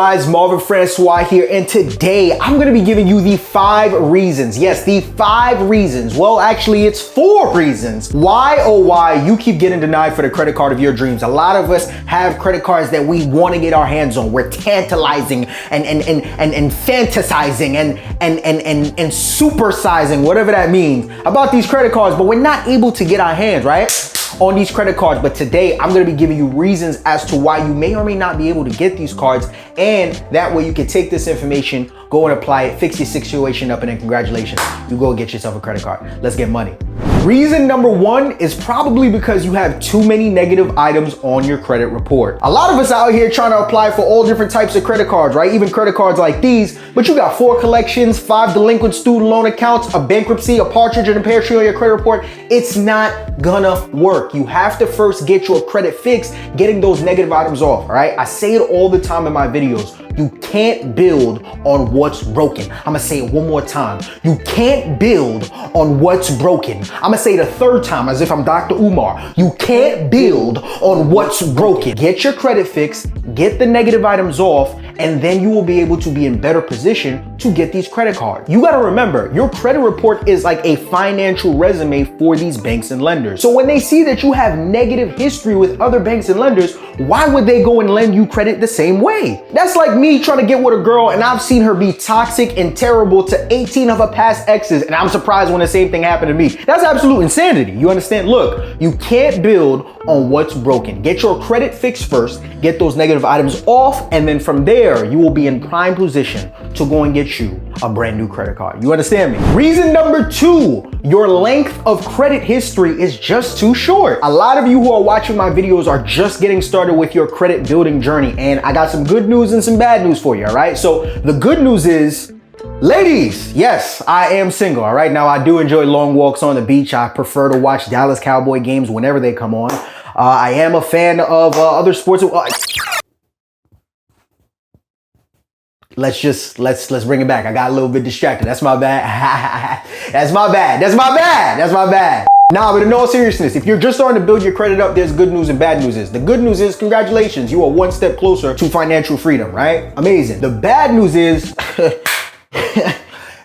guys, Marvin Francois here, and today I'm gonna be giving you the 5 reasons, yes, the 5 reasons, well actually it's 4 reasons, why oh why you keep getting denied for the credit card of your dreams. A lot of us have credit cards that we wanna get our hands on. We're tantalizing and fantasizing and supersizing, whatever that means, about these credit cards, but we're not able to get our hands, right, on these credit cards. But today I'm gonna be giving you reasons as to why you may or may not be able to get these cards, and that way you can take this information, go and apply it, fix your situation up, and then congratulations, you go get yourself a credit card. Let's get money. Reason number 1 is probably because you have too many negative items on your credit report. A lot of us out here trying to apply for all different types of credit cards, right? Even credit cards like these, but you got 4 collections, 5 delinquent student loan accounts, a bankruptcy, a partridge and a pear tree on your credit report. It's not gonna work. You have to first get your credit fixed, getting those negative items off, all right? I say it all the time in my videos. You can't build on what's broken. I'm gonna say it one more time. You can't build on what's broken. I'm gonna say it a 3rd time as if I'm Dr. Umar. You can't build on what's broken. Get your credit fixed, get the negative items off, and then you will be able to be in better position to get these credit cards. You gotta remember, your credit report is like a financial resume for these banks and lenders. So when they see that you have negative history with other banks and lenders, why would they go and lend you credit the same way? That's like me trying to get with a girl and I've seen her be toxic and terrible to 18 of her past exes, and I'm surprised when the same thing happened to me. That's absolute insanity. You understand? Look, you can't build on what's broken. Get your credit fixed first, get those negative items off, and then from there, you will be in prime position to go and get you a brand new credit card. You understand me? Reason number 2, your length of credit history is just too short. A lot of you who are watching my videos are just getting started with your credit building journey, and I got some good news and some bad news for you, all right? So the good news is, ladies, yes, I am single, all right? Now, I do enjoy long walks on the beach. I prefer to watch Dallas Cowboy games whenever they come on. I am a fan of other sports. Let's bring it back. I got a little bit distracted. That's my bad. That's my bad. Nah, but in all seriousness, if you're just starting to build your credit up, there's good news and bad news. The good news is, congratulations, you are 1 step closer to financial freedom, right? Amazing. The bad news is,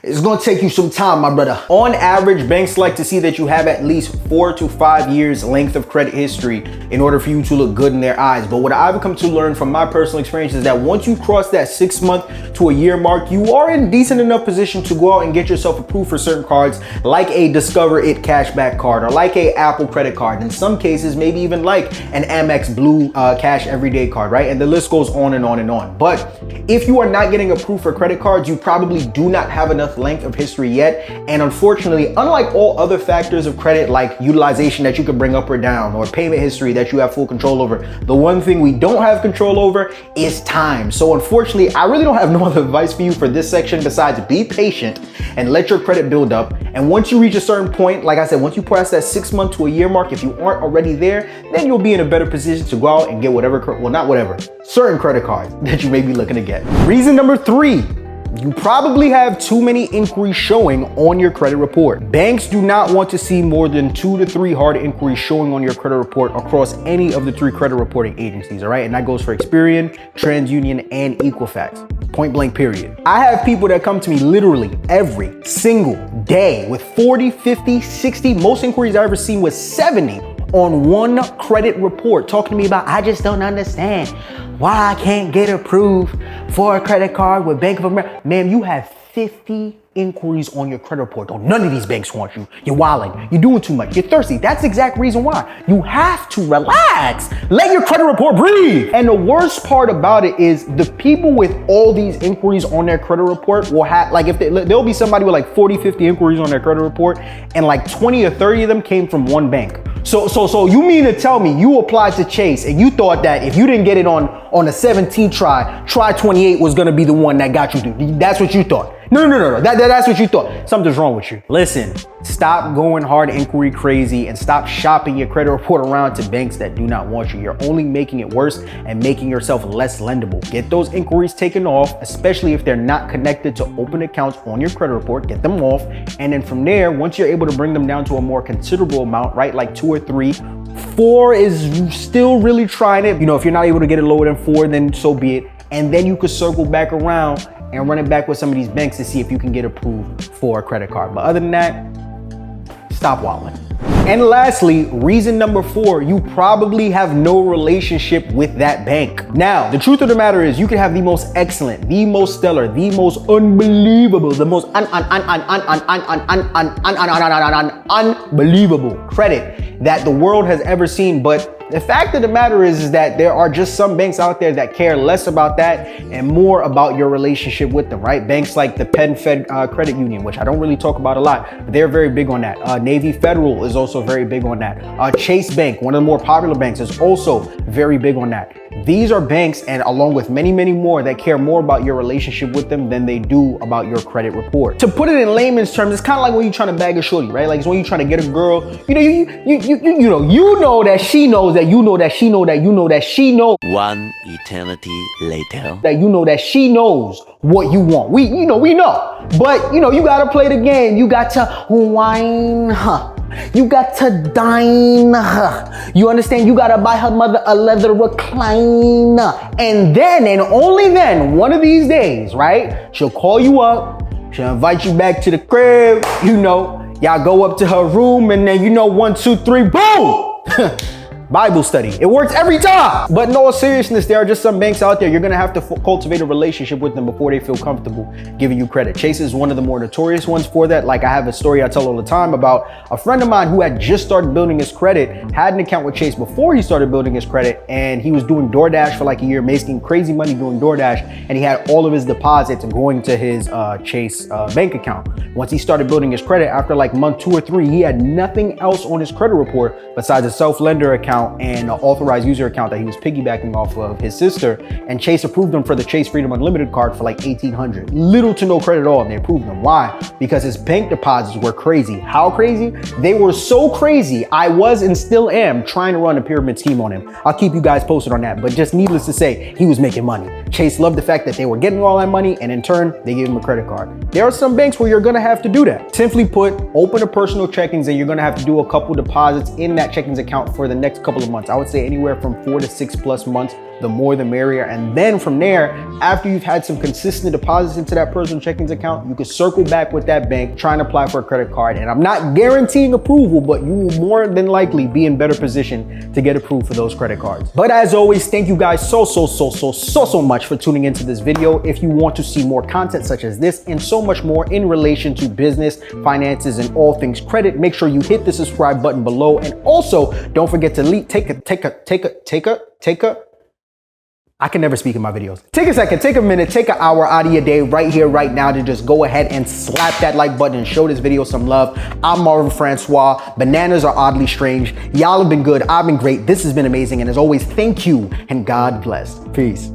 it's gonna take you some time, my brother. On average, banks like to see that you have at least 4 to 5 years length of credit history in order for you to look good in their eyes. But what I've come to learn from my personal experience is that once you cross that 6-month to a year mark, you are in decent enough position to go out and get yourself approved for certain cards, like a Discover It cashback card, or like a Apple credit card. In some cases, maybe even like an Amex Blue Cash Everyday card, right? And the list goes on and on and on. But if you are not getting approved for credit cards, you probably do not have enough length of history yet. And unfortunately, unlike all other factors of credit like utilization that you can bring up or down, or payment history that you have full control over, the one thing we don't have control over is time. So unfortunately, I really don't have no other advice for you for this section besides be patient and let your credit build up. And once you reach a certain point, like I said, once you pass that 6-month to a year mark, if you aren't already there, then you'll be in a better position to go out and get certain credit cards that you may be looking to get. Reason number 3, you probably have too many inquiries showing on your credit report. Banks do not want to see more than 2 to 3 hard inquiries showing on your credit report across any of the 3 credit reporting agencies, all right? And that goes for Experian, TransUnion, and Equifax. Point blank, period. I have people that come to me literally every single day with 40, 50, 60, most inquiries I've ever seen with 70 on one credit report, talking to me about, I just don't understand why I can't get approved for a credit card with Bank of America. Ma'am, you have 50 inquiries on your credit report. Though none of these banks want you. You're wilding. You're doing too much. You're thirsty. That's the exact reason why. You have to relax. Let your credit report breathe. And the worst part about it is the people with all these inquiries on their credit report will have, like, there'll be somebody with like 40, 50 inquiries on their credit report, and like 20 or 30 of them came from one bank. So you mean to tell me you applied to Chase and you thought that if you didn't get it on a 17 try 28 was gonna be the one that got you through? That's what you thought. No. That's what you thought. Something's wrong with you. Listen, stop going hard inquiry crazy and stop shopping your credit report around to banks that do not want you. You're only making it worse and making yourself less lendable. Get those inquiries taken off, especially if they're not connected to open accounts on your credit report. Get them off. And then from there, once you're able to bring them down to a more considerable amount, right, like 2 or 3, 4 is still really trying it. You know, if you're not able to get it lower than 4, then so be it. and then you could circle back around and run it back with some of these banks to see if you can get approved for a credit card. But other than that, stop wilding. And lastly, reason number 4, you probably have no relationship with that bank. Now, the truth of the matter is you can have the most excellent, the most stellar, the most unbelievable, the most unbelievable credit that the world has ever seen. But the fact of the matter is that there are just some banks out there that care less about that and more about your relationship with them, right? Banks like the Penn Fed Credit Union, which I don't really talk about a lot, but they're very big on that. Navy Federal is also very big on that. Chase Bank, one of the more popular banks, is also very big on that. These are banks, and along with many, many more, that care more about your relationship with them than they do about your credit report. To put it in layman's terms, it's kind of like when you're trying to bag a shorty, right? Like it's when you're trying to get a girl, you know that she knows that you know that she know that you know that she knows. One eternity later. That you know that she knows what you want. We know. But you gotta play the game. You got to wine her. You got to dine her. You understand? You gotta buy her mother a leather recliner. And then, and only then, one of these days, right? She'll call you up. She'll invite you back to the crib. Y'all go up to her room and then 1, 2, 3, boom! Bible study. It works every time. But in all seriousness, there are just some banks out there. You're gonna have to cultivate a relationship with them before they feel comfortable giving you credit. Chase is one of the more notorious ones for that. Like I have a story I tell all the time about a friend of mine who had just started building his credit, had an account with Chase before he started building his credit, and he was doing DoorDash for like a year, making crazy money doing DoorDash, and he had all of his deposits going to his Chase bank account. Once he started building his credit, after like month 2 or 3, he had nothing else on his credit report besides a self-lender account and an authorized user account that he was piggybacking off of his sister. And Chase approved him for the Chase Freedom Unlimited card for like $1,800. Little to no credit at all, and they approved him. Why? Because his bank deposits were crazy. How crazy? They were so crazy, I was and still am trying to run a pyramid scheme on him. I'll keep you guys posted on that, but just needless to say, he was making money. Chase loved the fact that they were getting all that money, and in turn, they gave him a credit card. There are some banks where you're gonna have to do that. Simply put, open a personal checkings, and you're gonna have to do a couple deposits in that checkings account for the next couple of months. I would say anywhere from 4 to 6+ months. The more the merrier. And then from there, after you've had some consistent deposits into that personal checkings account, you could circle back with that bank, trying to apply for a credit card. And I'm not guaranteeing approval, but you will more than likely be in better position to get approved for those credit cards. But as always, thank you guys so much for tuning into this video. If you want to see more content such as this and so much more in relation to business, finances, and all things credit, make sure you hit the subscribe button below. And also don't forget to take a I can never speak in my videos. Take a second, take a minute, take an hour out of your day right here, right now to just go ahead and slap that like button and show this video some love. I'm Marvin Francois. Bananas are oddly strange. Y'all have been good. I've been great. This has been amazing. And as always, thank you and God bless. Peace.